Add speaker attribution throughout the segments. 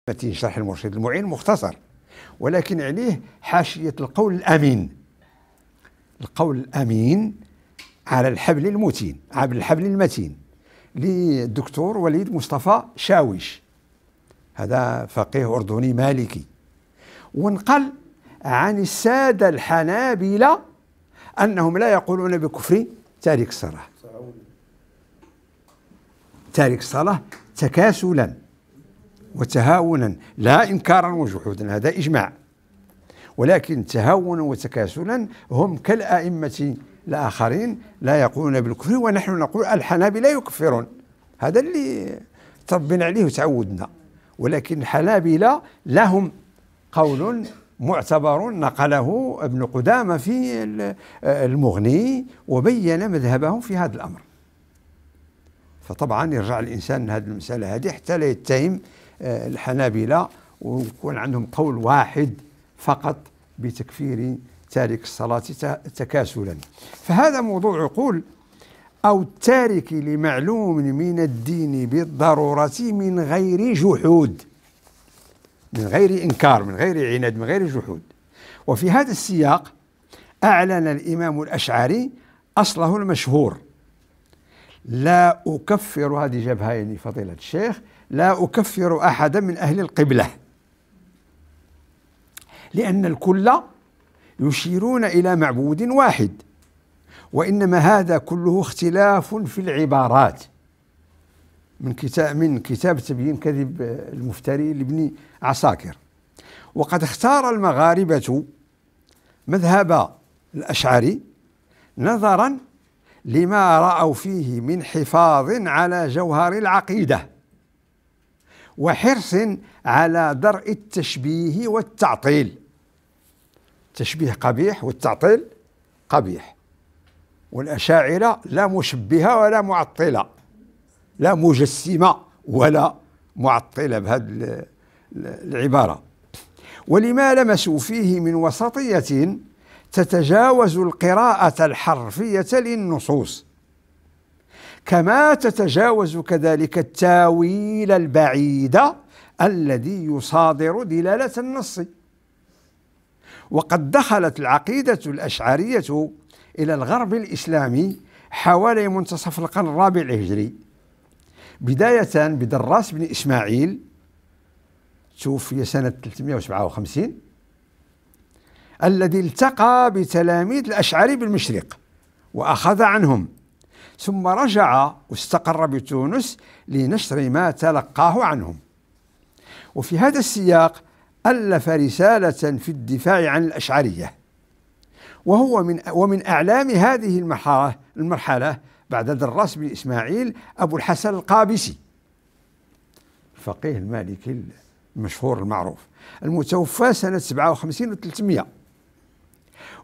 Speaker 1: متين شرح المرشد المعين مختصر، ولكن عليه حاشية القول الأمين. القول الأمين على الحبل المتين، على الحبل المتين، للدكتور وليد مصطفى شاويش، هذا فقيه أردني مالكي، ونقل عن السادة الحنابلة أنهم لا يقولون بكفر تارك الصلاة، تارك الصلاة تكاسلا وتهاونا لا إنكارا وجحودا، هذا إجماع، ولكن تهاونا وتكاسلا هم كالأئمة الآخرين لا يقولون بالكفر، ونحن نقول الحنابلة يكفرون، هذا اللي تربينا عليه وتعودنا. ولكن الحنابلة لهم قول معتبر نقله ابن قدامة في المغني وبين مذهبهم في هذا الأمر. فطبعا يرجع الإنسان لهذه المسألة هذه حتى لا يتهم الحنابلة ويكون عندهم قول واحد فقط بتكفير تارك الصلاة تكاسلا. فهذا موضوع يقول: أو التارك لمعلوم من الدين بالضرورة من غير جحود، من غير إنكار، من غير عناد، من غير جحود. وفي هذا السياق أعلن الإمام الأشعري أصله المشهور: لا أكفر، هذه جابها يعني فضيلة الشيخ، لا أكفر أحدا من أهل القبلة، لأن الكل يشيرون إلى معبود واحد، وإنما هذا كله اختلاف في العبارات. من كتاب تبيين كذب المفتري لابن عساكر. وقد اختار المغاربة مذهب الأشعري نظرا لما رأوا فيه من حفاظ على جوهر العقيدة وحرص على درء التشبيه والتعطيل. التشبيه قبيح والتعطيل قبيح، والأشاعرة لا مشبهة ولا معطلة، لا مجسمة ولا معطلة بهذه العبارة. ولما لمسوا فيه من وسطية تتجاوز القراءة الحرفية للنصوص، كما تتجاوز كذلك التاويل البعيد الذي يصادر دلالة النص. وقد دخلت العقيدة الأشعرية إلى الغرب الإسلامي حوالي منتصف القرن الرابع الهجري، بداية بدراس بن إسماعيل، توفي سنة 357، الذي التقى بتلاميذ الأشعري بالمشرق وأخذ عنهم، ثم رجع واستقر بتونس لنشر ما تلقاه عنهم. وفي هذا السياق ألف رسالة في الدفاع عن الأشعرية، ومن أعلام هذه المرحلة بعد دراس بن إسماعيل أبو الحسن القابسي، الفقيه المالكي المشهور المعروف، المتوفى سنة 57 و300.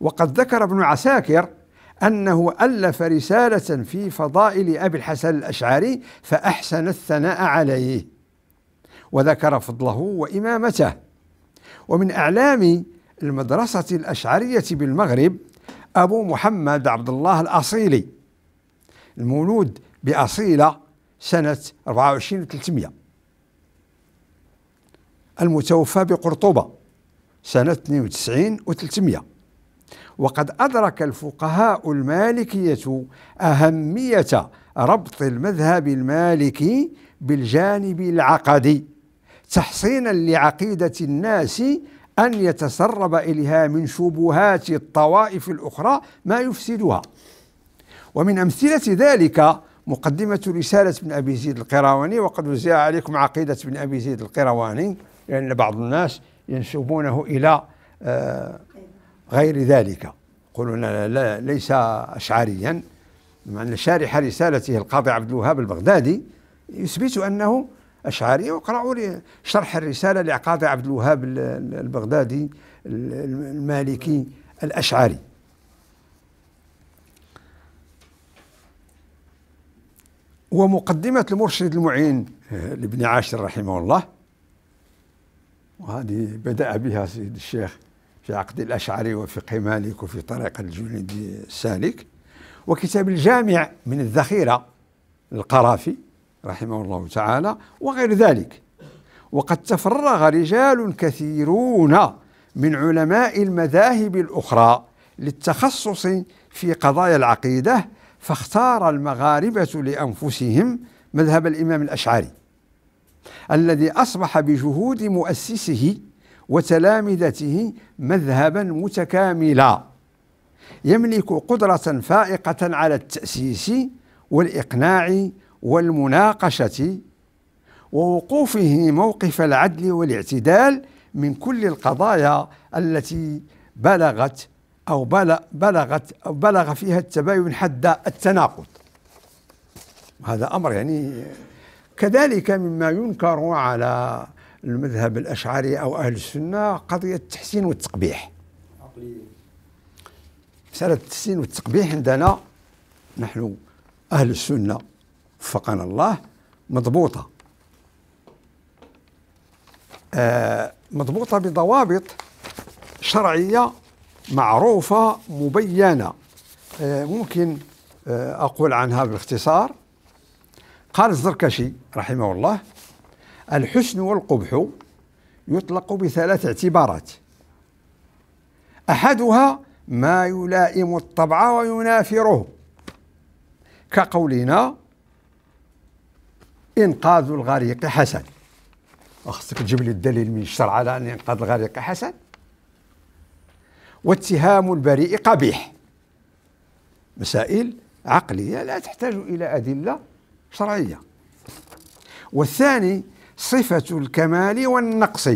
Speaker 1: وقد ذكر ابن عساكر أنه ألف رسالة في فضائل أبي الحسن الأشعري فأحسن الثناء عليه وذكر فضله وإمامته. ومن أعلام المدرسة الأشعرية بالمغرب أبو محمد عبد الله الأصيلي، المولود بأصيلة سنة 24 و300، المتوفى بقرطبة سنة 92 و300. وقد أدرك الفقهاء المالكية أهمية ربط المذهب المالكي بالجانب العقدي تحصينا لعقيدة الناس أن يتسرب إليها من شبهات الطوائف الأخرى ما يفسدها. ومن أمثلة ذلك مقدمة رسالة ابن أبي زيد القيرواني. وقد وزع عليكم عقيدة ابن أبي زيد القيرواني، لأن بعض الناس ينسبونه إلى غير ذلك، يقولون لا ليس أشعريا، مع أن شارح رسالته القاضي عبد الوهاب البغدادي يثبت أنه أشعري. وقرأوا لي شرح الرسالة لقاضي عبد الوهاب البغدادي المالكي الأشعري. ومقدمة المرشد المعين لابن عاشر رحمه الله، وهذه بدأ بها سيد الشيخ في عقد الأشعري وفقه مالك وفي طريقة الجنيدي السالك، وكتاب الجامع من الذخيرة القرافي رحمه الله تعالى، وغير ذلك. وقد تفرغ رجال كثيرون من علماء المذاهب الأخرى للتخصص في قضايا العقيدة، فاختار المغاربة لأنفسهم مذهب الإمام الأشعري الذي أصبح بجهود مؤسسه وتلامذته مذهبا متكاملا يملك قدرة فائقة على التأسيس والإقناع والمناقشة، ووقوفه موقف العدل والاعتدال من كل القضايا التي بلغ فيها التباين حد التناقض. هذا أمر يعني كذلك مما ينكر على المذهب الأشعري أو أهل السنة قضية التحسين والتقبيح. مسألة التحسين والتقبيح عندنا نحن أهل السنة وفقنا الله مضبوطة، مضبوطة بضوابط شرعية معروفة مبينة. ممكن أقول عنها باختصار. قال الزركشي رحمه الله: الحسن والقبح يطلق بثلاث اعتبارات، أحدها ما يلائم الطبع وينافره، كقولنا إنقاذ الغريق حسن. خصك تجيب لي الدليل من الشرع على أن إنقاذ الغريق حسن. واتهام البريء قبيح. مسائل عقلية لا تحتاج إلى أدلة شرعية. والثاني صفة الكمال والنقص،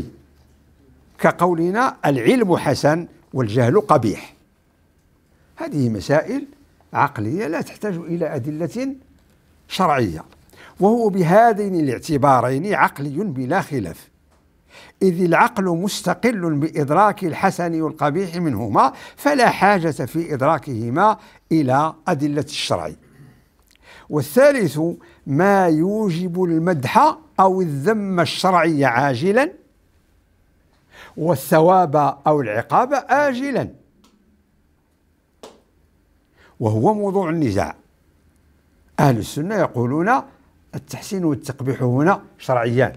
Speaker 1: كقولنا العلم حسن والجهل قبيح. هذه مسائل عقلية لا تحتاج إلى أدلة شرعية، وهو بهذين الاعتبارين عقلي بلا خلاف، إذ العقل مستقل بإدراك الحسن والقبيح منهما، فلا حاجة في إدراكهما إلى أدلة الشرع. والثالث ما يوجب المدح أو الذم الشرعي عاجلا، والثواب أو العقاب آجلا، وهو موضوع النزاع. أهل السنة يقولون التحسين والتقبيح هنا شرعيان،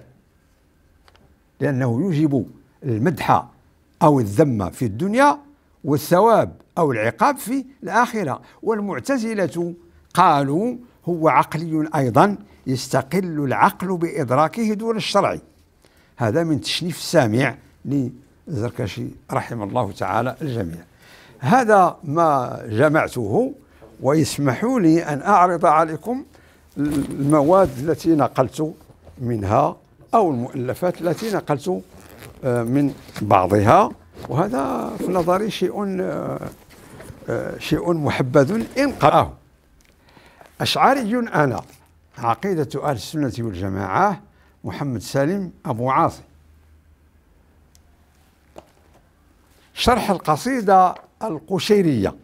Speaker 1: لأنه يوجب المدح أو الذم في الدنيا والثواب أو العقاب في الآخرة. والمعتزلة قالوا هو عقلي أيضا، يستقل العقل بإدراكه دون الشرع. هذا من تشنيف السامع للزركشي رحمه الله تعالى الجميع. هذا ما جمعته، ويسمحوا لي أن أعرض عليكم المواد التي نقلت منها أو المؤلفات التي نقلت من بعضها، وهذا في نظري شيء محبذ إن قرأه. أشعري أنا، عقيدة أهل السنة والجماعة، محمد سالم أبو عاصي. شرح القصيدة القشيرية،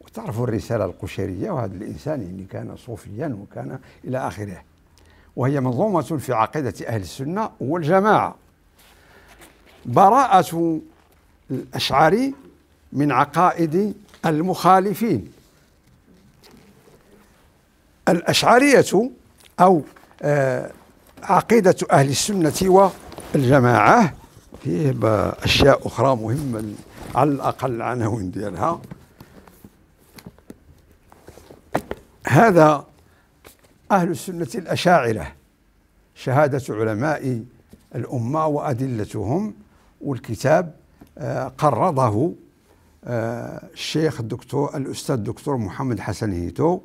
Speaker 1: وتعرفوا الرسالة القشيرية، وهذا الإنسان يعني كان صوفيا وكان إلى آخره، وهي منظومة في عقيدة أهل السنة والجماعة. براءة الأشعري من عقائد المخالفين. الأشعرية أو عقيدة أهل السنة والجماعة فيه أشياء أخرى مهمة على الأقل عناوين ديالها. هذا أهل السنة الأشاعرة، شهادة علماء الأمة وأدلتهم، والكتاب قرضه الشيخ الدكتور الأستاذ الدكتور محمد حسن هيتو،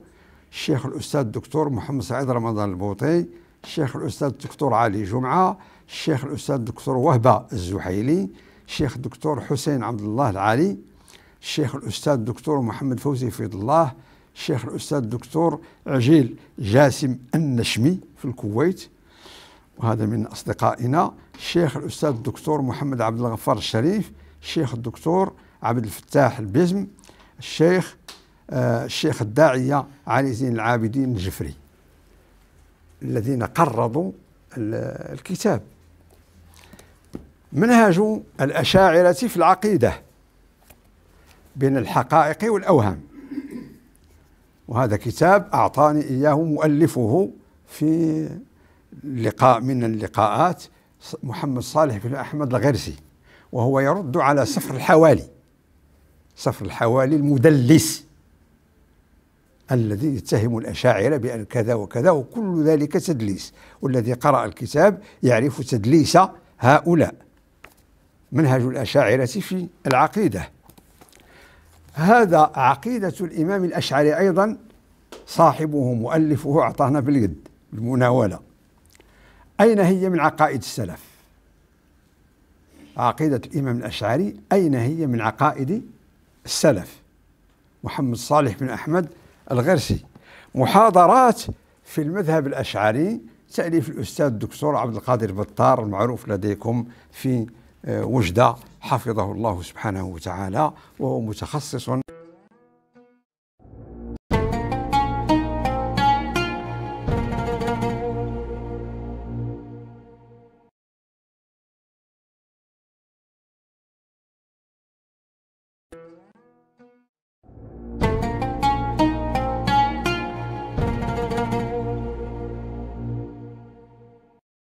Speaker 1: الشيخ الأستاذ الدكتور محمد سعيد رمضان البوطي، الشيخ الأستاذ الدكتور علي جمعة، الشيخ الأستاذ الدكتور وهبة الزحيلي، الشيخ الدكتور حسين عبد الله العالي، الشيخ الأستاذ الدكتور محمد فوزي فيض الله، الشيخ الأستاذ الدكتور عجيل جاسم النشمي في الكويت، وهذا من أصدقائنا، الشيخ الأستاذ الدكتور محمد عبد الغفار الشريف، الشيخ الدكتور عبد الفتاح البزم، الشيخ الداعية علي زين العابدين الجفري، الذين قرضوا الكتاب. منهج الأشاعرة في العقيدة بين الحقائق والأوهام، وهذا كتاب أعطاني إياه مؤلفه في لقاء من اللقاءات محمد صالح بن أحمد الغرسي، وهو يرد على صفر الحوالي المدلس الذي يتهم الأشاعرة بأن كذا وكذا، وكل ذلك تدليس، والذي قرأ الكتاب يعرف تدليس هؤلاء. منهج الأشاعرة في العقيدة، هذا عقيدة الإمام الأشعري أيضا، صاحبه مؤلفه أعطانا باليد المناولة. أين هي من عقائد السلف؟ عقيدة الإمام الأشعري أين هي من عقائد السلف؟ محمد صالح بن أحمد الغرسي. محاضرات في المذهب الأشعري، تأليف الأستاذ الدكتور عبد القادر بطار المعروف لديكم في وجدة، حفظه الله سبحانه وتعالى، وهو متخصص